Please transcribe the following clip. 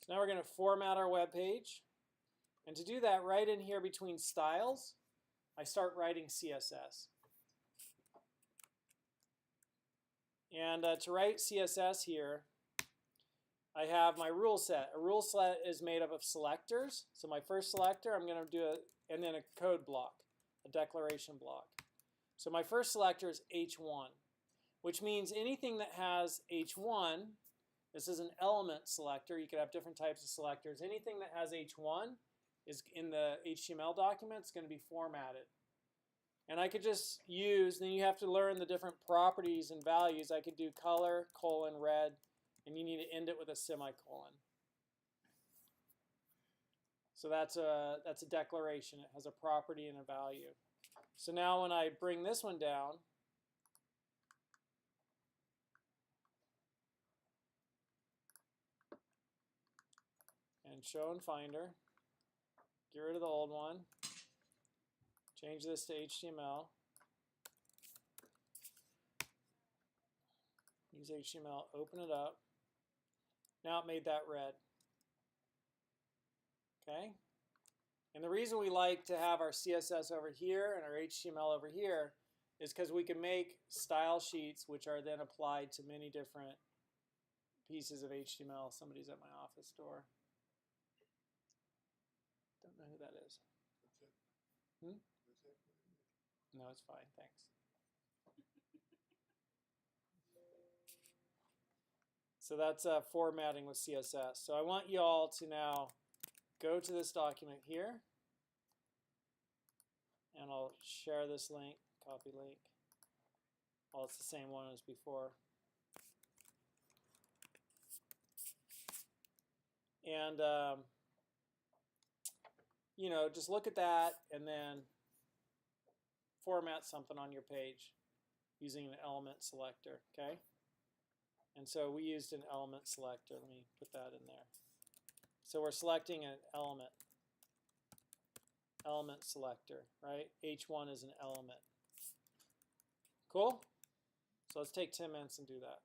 So now we're going to format our web page. And to do that, right in here between styles, I start writing CSS. And to write CSS here, I have my rule set. A rule set is made up of selectors. So my first selector, I'm going to do and then a code block, a declaration block. So my first selector is H1, which means anything that has H1, this is an element selector. You could have different types of selectors. Anything that has H1 is in the HTML document. It's going to be formatted. And I could just use, then you have to learn the different properties and values. I could do color, colon, red, and you need to end it with a semicolon. So that's a declaration. It has a property and a value. So now when I bring this one down, and show in Finder, get rid of the old one, change this to HTML, use HTML, open it up. Now it made that red. Okay? And the reason we like to have our CSS over here and our HTML over here is because we can make style sheets which are then applied to many different pieces of HTML. Somebody's at my office door. Don't know who that is. Hmm? No, it's fine, thanks. So that's formatting with CSS. So I want you all to now go to this document here, and I'll share this link, copy link. Well, it's the same one as before. And you know, just look at that and then format something on your page using an element selector, okay? And so we used an element selector. Let me put that in there. So we're selecting an element selector, right? H1 is an element. Cool? So let's take 10 minutes and do that.